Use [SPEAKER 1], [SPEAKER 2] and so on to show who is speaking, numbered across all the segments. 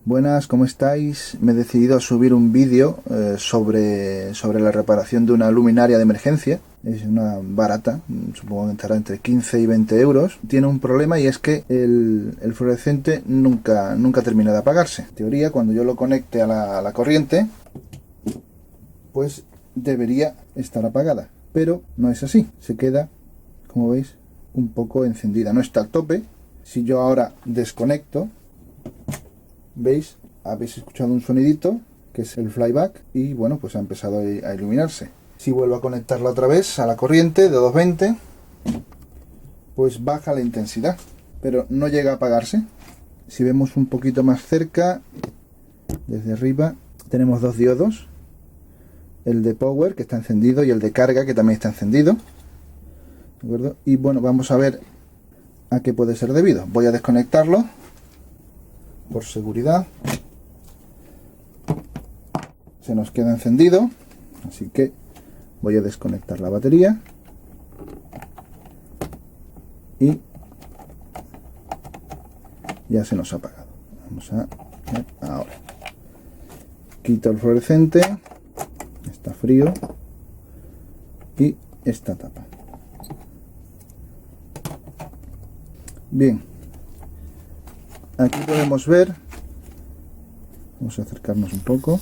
[SPEAKER 1] Buenas, ¿cómo estáis? Me he decidido a subir un vídeo sobre la reparación de una luminaria de emergencia. Es una barata, supongo que estará entre 15 y 20 euros. Tiene un problema y es que el fluorescente nunca termina de apagarse. En teoría, cuando yo lo conecte a la corriente, pues debería estar apagada. Pero no es así, se queda, como veis, un poco encendida. No está al tope. Si yo ahora desconecto, ¿veis? Habéis escuchado un sonidito que es el flyback y bueno, pues ha empezado a iluminarse. Si vuelvo a conectarla otra vez a la corriente de 220, pues baja la intensidad, pero no llega a apagarse. Si vemos un poquito más cerca, desde arriba, tenemos dos diodos, el de power que está encendido y el de carga que también está encendido, ¿de acuerdo? Y bueno, vamos a ver a qué puede ser debido. Voy a desconectarlo por seguridad. Se nos queda encendido, así que voy a desconectar la batería y ya se nos ha apagado. Vamos a ver ahora. Quito el fluorescente, está frío, y esta tapa. Bien, aquí podemos ver, vamos a acercarnos un poco,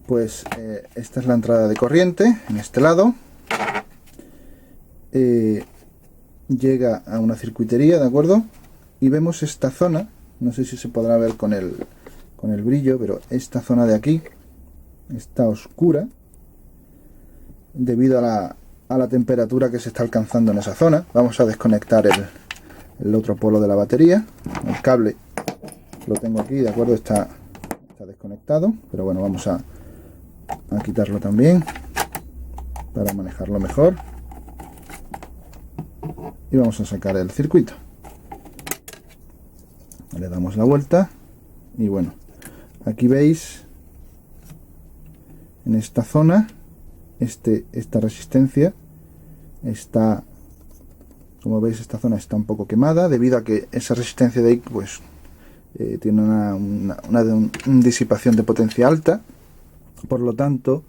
[SPEAKER 1] pues esta es la entrada de corriente en este lado. Llega a una circuitería, ¿de acuerdo? Y vemos esta zona, no sé si se podrá ver con el brillo, pero esta zona de aquí está oscura debido a la temperatura que se está alcanzando en esa zona. Vamos a desconectar el otro polo de la batería. El cable lo tengo aquí, ¿de acuerdo? Está desconectado, pero bueno, vamos a quitarlo también para manejarlo mejor. Y vamos a sacar el circuito. Le damos la vuelta y bueno, aquí veis en esta zona esta resistencia está, como veis, esta zona está un poco quemada debido a que esa resistencia de ahí pues tiene una disipación de potencia alta. Por lo tanto,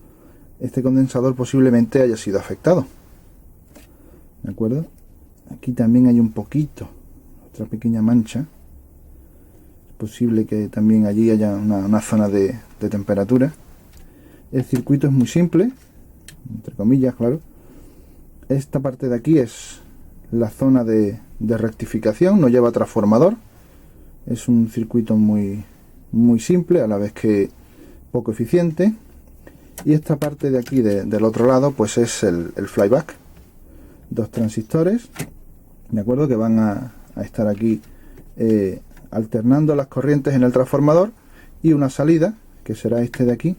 [SPEAKER 1] este condensador posiblemente haya sido afectado, ¿de acuerdo? Aquí también hay un poquito, otra pequeña mancha. Es posible que también allí haya una zona de temperatura. El circuito es muy simple, entre comillas, claro. Esta parte de aquí es la zona de rectificación, no lleva transformador. Es un circuito muy simple, a la vez que poco eficiente. Y esta parte de aquí del otro lado pues es el flyback. Dos transistores, de acuerdo, que van a estar aquí alternando las corrientes en el transformador, y una salida que será este de aquí,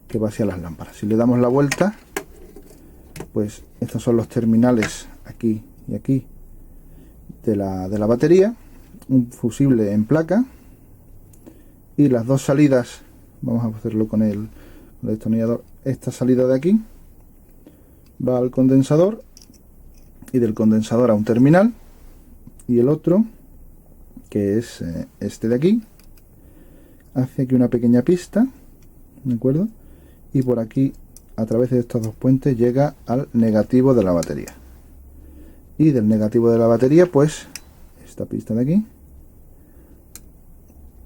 [SPEAKER 1] que va hacia las lámparas. Si le damos la vuelta, pues estos son los terminales aquí y aquí de la batería, un fusible en placa y las dos salidas. Vamos a hacerlo con el destornillador. Esta salida de aquí va al condensador y del condensador a un terminal, y el otro, que es este de aquí, hace aquí una pequeña pista, ¿de acuerdo? Y por aquí, a través de estos dos puentes, llega al negativo de la batería, y del negativo de la batería pues esta pista de aquí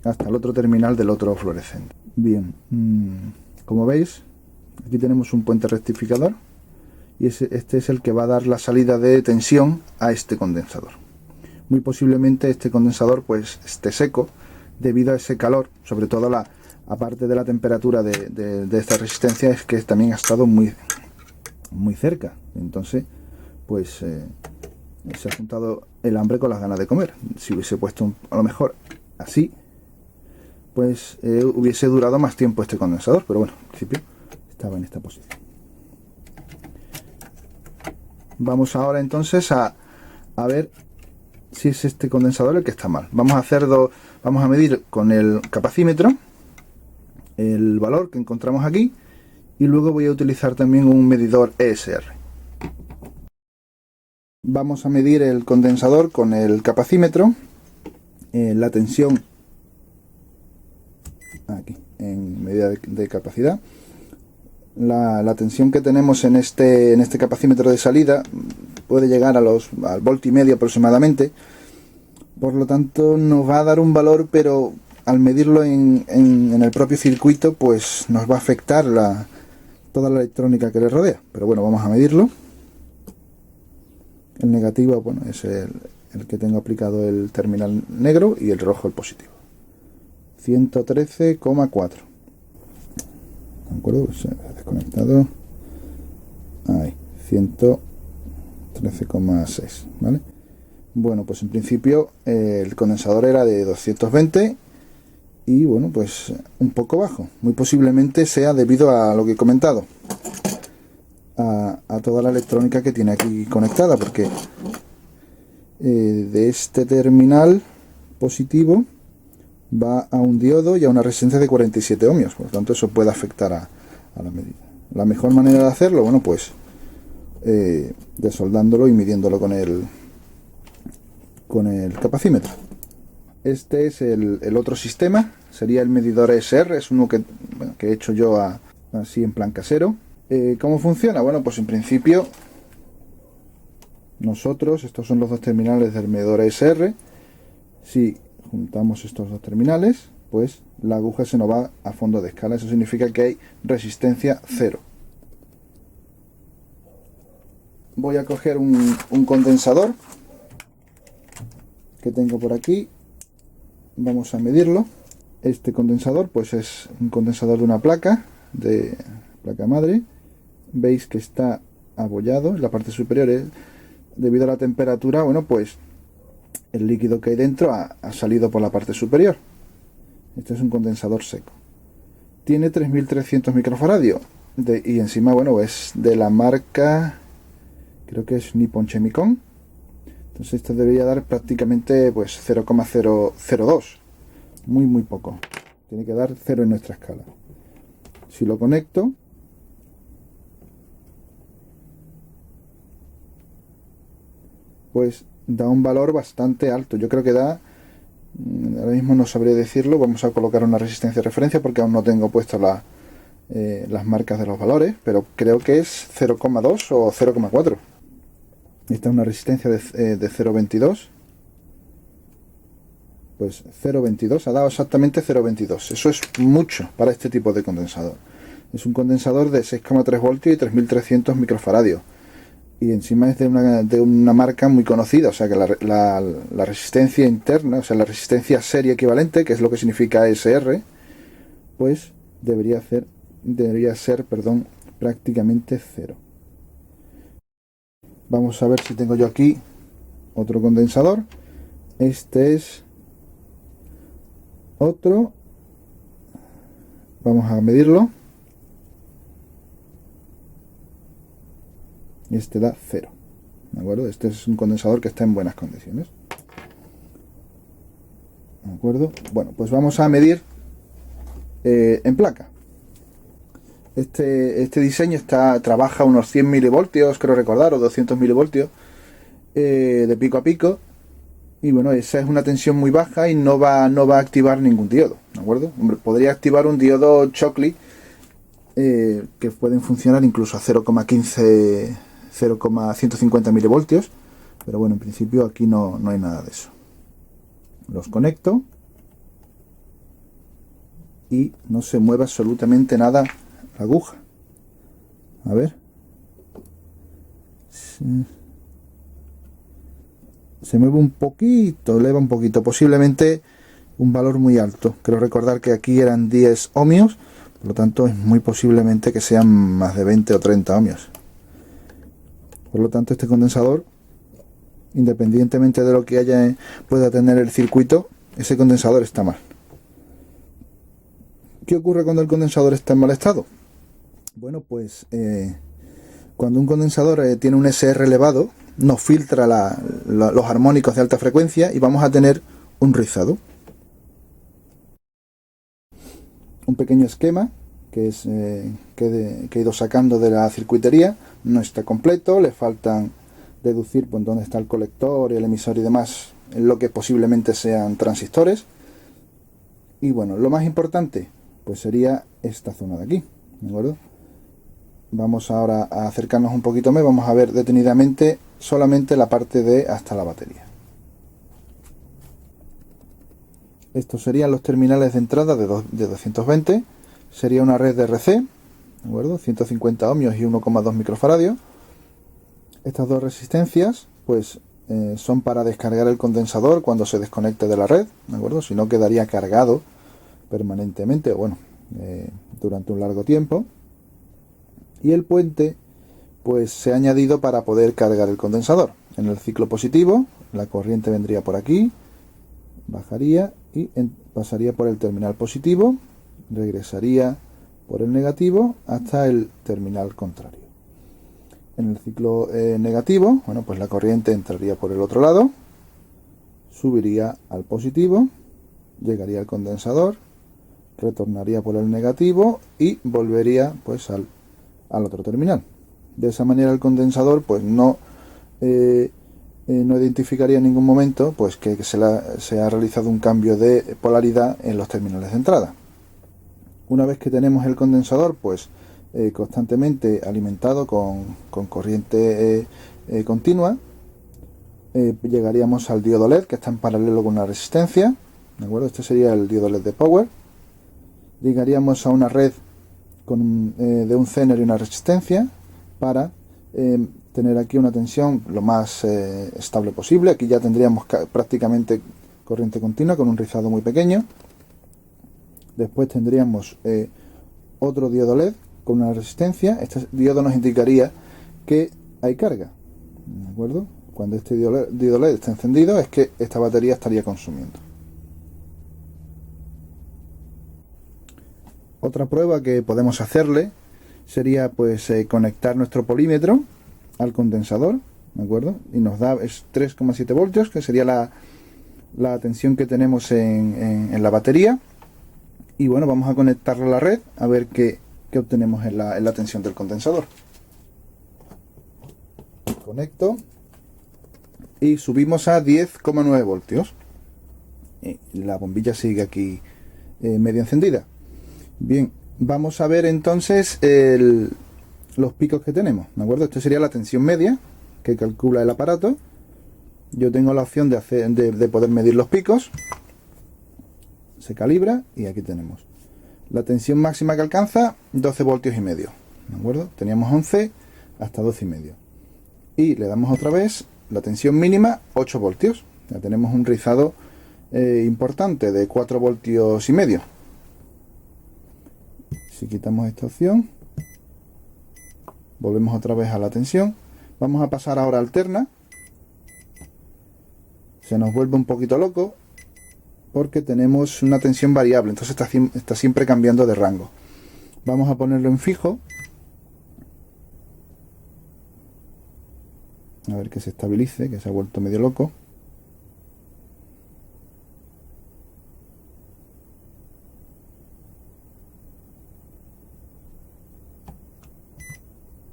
[SPEAKER 1] hasta el otro terminal del otro fluorescente. Bien, como veis, aquí tenemos un puente rectificador y este es el que va a dar la salida de tensión a este condensador. Muy posiblemente este condensador pues esté seco debido a ese calor, sobre todo aparte de la temperatura de esta resistencia, es que también ha estado muy cerca. Entonces pues se ha juntado el hambre con las ganas de comer. Si hubiese puesto a lo mejor así, pues hubiese durado más tiempo este condensador, pero bueno, al principio estaba en esta posición. Vamos ahora entonces a ver si es este condensador el que está mal. Vamos a medir con el capacímetro el valor que encontramos aquí, y luego voy a utilizar también un medidor ESR. Vamos a medir el condensador con el capacímetro la tensión aquí en medida de capacidad. La tensión que tenemos en este capacímetro de salida puede llegar al volt y medio aproximadamente. Por lo tanto nos va a dar un valor, pero al medirlo en el propio circuito pues nos va a afectar toda la electrónica que le rodea. Pero bueno, vamos a medirlo. El negativo, bueno, es el que tengo aplicado el terminal negro, y el rojo el positivo. 113,4. ¿De acuerdo? Pues se ha desconectado. Ahí, 113,6. ¿Vale? Bueno, pues en principio el condensador era de 220 y bueno, pues un poco bajo. Muy posiblemente sea debido a lo que he comentado, a toda la electrónica que tiene aquí conectada, porque de este terminal positivo va a un diodo y a una resistencia de 47 ohmios, por lo tanto eso puede afectar a la medida. La mejor manera de hacerlo, bueno, pues desoldándolo y midiéndolo con el capacímetro. Este es el otro sistema, sería el medidor ESR, es uno que he hecho yo así en plan casero. ¿Cómo funciona? Bueno, pues en principio estos son los dos terminales del medidor ESR. Si juntamos estos dos terminales, pues la aguja se nos va a fondo de escala. Eso significa que hay resistencia cero. Voy a coger un condensador que tengo por aquí. Vamos a medirlo. Este condensador pues es un condensador de una placa madre. Veis que está abollado en la parte superior, debido a la temperatura. Bueno, pues el líquido que hay dentro ha salido por la parte superior. Este es un condensador seco. Tiene 3300 microfaradios y encima, bueno, es de la marca, creo que es Nippon Chemicon. Entonces esto debería dar prácticamente pues 0,002, muy poco. Tiene que dar 0 en nuestra escala. Si lo conecto, pues da un valor bastante alto. Yo creo que da, ahora mismo no sabría decirlo, vamos a colocar una resistencia de referencia porque aún no tengo puestas las marcas de los valores, pero creo que es 0,2 o 0,4. Esta es una resistencia de 0,22. Pues 0,22, ha dado exactamente 0,22. Eso es mucho para este tipo de condensador. Es un condensador de 6,3 voltios y 3300 microfaradios. Y encima es de una marca muy conocida, o sea que la resistencia interna, o sea la resistencia serie equivalente, que es lo que significa ESR, pues debería ser prácticamente cero. Vamos a ver si tengo yo aquí otro condensador. Este es otro. Vamos a medirlo. Y este da 0. ¿De acuerdo? Este es un condensador que está en buenas condiciones. ¿De acuerdo? Bueno, pues vamos a medir en placa. Este diseño trabaja a unos 100 milivoltios, creo recordar, o 200 milivoltios de pico a pico. Y bueno, esa es una tensión muy baja y no va a activar ningún diodo. ¿De acuerdo? Hombre, podría activar un diodo Shockley que pueden funcionar incluso a 0,15, 0,150 milivoltios. Pero bueno, en principio aquí no hay nada de eso. Los conecto y no se mueve absolutamente nada la aguja. A ver. Se mueve un poquito, eleva un poquito, posiblemente un valor muy alto. Quiero recordar que aquí eran 10 ohmios, por lo tanto es muy posiblemente que sean más de 20 o 30 ohmios. Por lo tanto, este condensador, independientemente de lo que pueda tener el circuito, ese condensador está mal. ¿Qué ocurre cuando el condensador está en mal estado? Bueno, pues cuando un condensador tiene un SR elevado, nos filtra los armónicos de alta frecuencia y vamos a tener un rizado. Un pequeño esquema que he ido sacando de la circuitería, no está completo, le faltan deducir pues, dónde está el colector y el emisor y demás en lo que posiblemente sean transistores. Y bueno, lo más importante pues sería esta zona de aquí, ¿de acuerdo? Vamos ahora a acercarnos un poquito más, vamos a ver detenidamente solamente la parte de hasta la batería. Estos serían los terminales de entrada de 220, sería una red de RC, ¿de acuerdo? 150 ohmios y 1,2 microfaradios. Estas dos resistencias pues son para descargar el condensador cuando se desconecte de la red, ¿de acuerdo? Si no, quedaría cargado permanentemente, bueno, durante un largo tiempo. Y el puente pues se ha añadido para poder cargar el condensador. En el ciclo positivo la corriente vendría por aquí, bajaría y pasaría por el terminal positivo, regresaría por el negativo hasta el terminal contrario. En el ciclo negativo, bueno, pues la corriente entraría por el otro lado, subiría al positivo, llegaría al condensador, retornaría por el negativo y volvería pues al otro terminal. De esa manera el condensador pues no identificaría en ningún momento pues que se ha realizado un cambio de polaridad en los terminales de entrada. Una vez que tenemos el condensador pues constantemente alimentado con corriente continua, llegaríamos al diodo LED, que está en paralelo con la resistencia, ¿de acuerdo? Este sería el diodo LED de power. Llegaríamos a una red de un Zener y una resistencia para tener aquí una tensión lo más estable posible. Aquí ya tendríamos prácticamente corriente continua con un rizado muy pequeño. Después tendríamos otro diodo LED con una resistencia. Este diodo nos indicaría que hay carga, ¿de acuerdo? Cuando este diodo LED está encendido es que esta batería estaría consumiendo. Otra prueba que podemos hacerle sería pues conectar nuestro polímetro al condensador, ¿de acuerdo? Y nos da 3,7 voltios, que sería la tensión que tenemos en la batería. Y bueno, vamos a conectarlo a la red a ver qué obtenemos en la tensión del condensador. Conecto y subimos a 10,9 voltios. Y la bombilla sigue aquí medio encendida. Bien, vamos a ver entonces los picos que tenemos, ¿de acuerdo? Esto sería la tensión media que calcula el aparato. Yo tengo la opción de poder medir los picos. Se calibra y aquí tenemos la tensión máxima que alcanza 12 voltios y medio, ¿de acuerdo? Teníamos 11 hasta 12 y medio. Y le damos otra vez la tensión mínima 8 voltios. Ya tenemos un rizado importante de 4 voltios y medio. Si quitamos esta opción, volvemos otra vez a la tensión. Vamos a pasar ahora a alterna. Se nos vuelve un poquito loco porque tenemos una tensión variable, entonces está siempre cambiando de rango. Vamos a ponerlo en fijo. A ver que se estabilice, que se ha vuelto medio loco.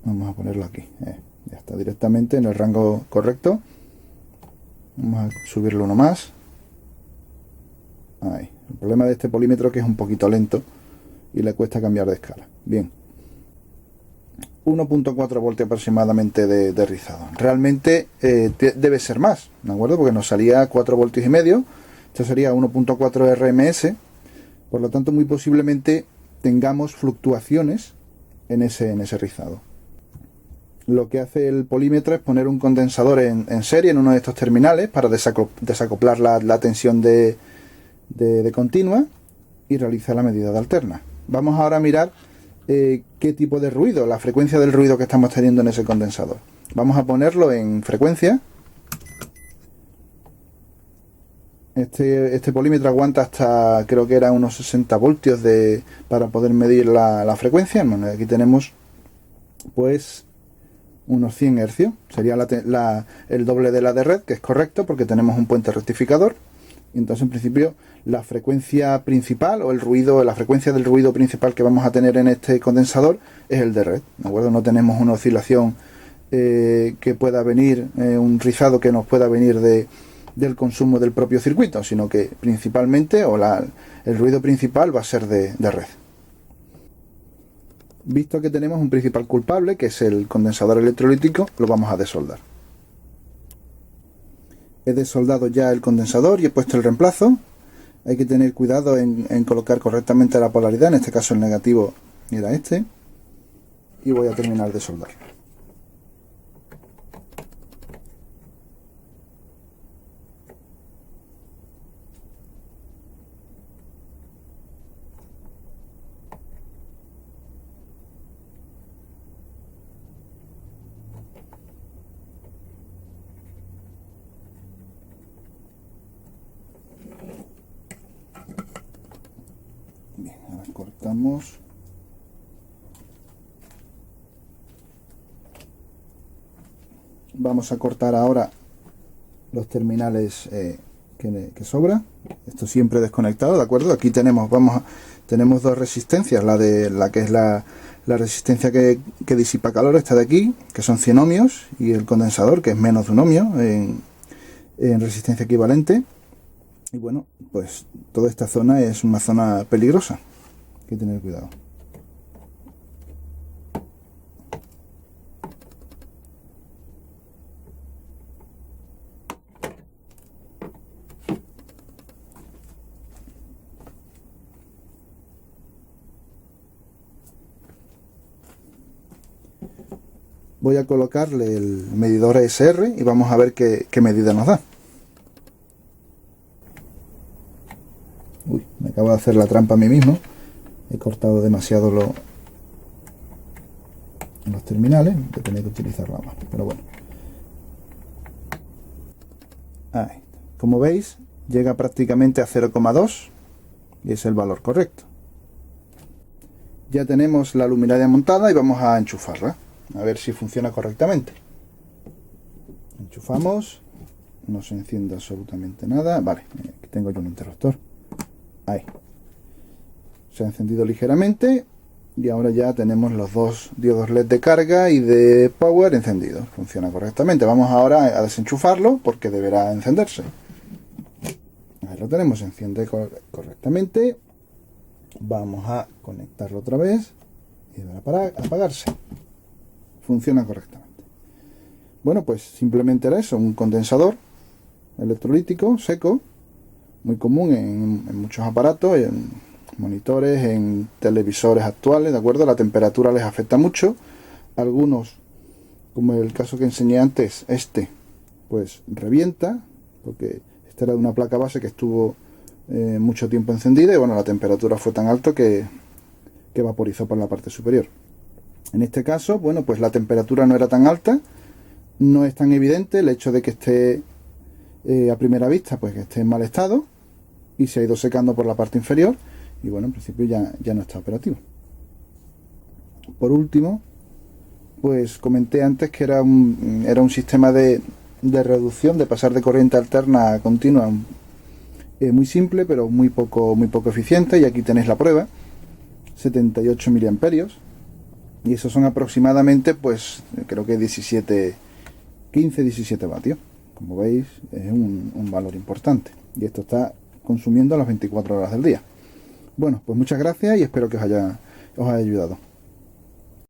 [SPEAKER 1] Vamos a ponerlo aquí. Ya está directamente en el rango correcto. Vamos a subirlo uno más. Ahí. El problema de este polímetro es que es un poquito lento y le cuesta cambiar de escala. Bien. 1,4 voltios aproximadamente de rizado. Realmente debe ser más, ¿de acuerdo? Porque nos salía 4 voltios y medio. Esto sería 1,4 RMS. Por lo tanto, muy posiblemente tengamos fluctuaciones en ese rizado. Lo que hace el polímetro es poner un condensador en serie en uno de estos terminales para desacoplar la tensión de continua y realizar la medida de alterna. Vamos ahora a mirar qué tipo de ruido, la frecuencia del ruido que estamos teniendo en ese condensador. Vamos a ponerlo en frecuencia. Este polímetro aguanta hasta, creo que era unos 60 voltios para poder medir la frecuencia. Bueno, aquí tenemos pues unos 100 hercios. Sería el doble de la de red, que es correcto porque tenemos un puente rectificador. Y entonces en principio la frecuencia principal o la frecuencia del ruido principal que vamos a tener en este condensador es el de red, ¿de acuerdo? No tenemos una oscilación que pueda venir, un rizado que nos pueda venir de del consumo del propio circuito, sino que principalmente, el ruido principal va a ser de red. Visto que tenemos un principal culpable, que es el condensador electrolítico, lo vamos a desoldar. He desoldado ya el condensador y he puesto el reemplazo. Hay que tener cuidado en colocar correctamente la polaridad, en este caso el negativo era este. Y voy a terminar de soldar. Bien, ahora cortamos. Vamos a cortar ahora los terminales que sobra. Esto siempre desconectado, ¿de acuerdo? Aquí tenemos dos resistencias, la que es la resistencia que disipa calor, esta de aquí, que son 100 ohmios, y el condensador, que es menos de 1 ohmio en resistencia equivalente. Y bueno, pues toda esta zona es una zona peligrosa, hay que tener cuidado. Voy a colocarle el medidor ESR y vamos a ver qué medida nos da. Uy, me acabo de hacer la trampa a mí mismo. He cortado demasiado los terminales. Voy a tener que utilizar la mano, pero bueno. Ahí. Como veis, llega prácticamente a 0,2 y es el valor correcto. Ya tenemos la luminaria montada y vamos a enchufarla. A ver si funciona correctamente. Enchufamos. No se enciende absolutamente nada. Vale, aquí tengo yo un interruptor. Ahí. Se ha encendido ligeramente. Y ahora ya tenemos los dos diodos LED de carga y de power encendidos. Funciona correctamente. Vamos ahora a desenchufarlo porque deberá encenderse. Ahí lo tenemos. Se enciende correctamente. Vamos a conectarlo otra vez. Y deberá apagarse. Funciona correctamente. Bueno, pues simplemente era eso, un condensador electrolítico seco, muy común en muchos aparatos, en monitores, en televisores actuales, ¿de acuerdo? La temperatura les afecta mucho. Algunos, como el caso que enseñé antes, pues revienta, porque esta era de una placa base que estuvo mucho tiempo encendida y bueno, la temperatura fue tan alta que vaporizó por la parte superior. En este caso, bueno, pues la temperatura no era tan alta, no es tan evidente el hecho de que esté a primera vista, pues que esté en mal estado y se ha ido secando por la parte inferior y bueno, en principio ya no está operativo. Por último, pues comenté antes que era un sistema de reducción, de pasar de corriente alterna a continua, muy simple, pero muy poco eficiente, y aquí tenéis la prueba, 78 miliamperios. Y esos son aproximadamente, pues, creo que 15-17 vatios. Como veis, es un valor importante. Y esto está consumiendo a las 24 horas del día. Bueno, pues muchas gracias y espero que os haya ayudado.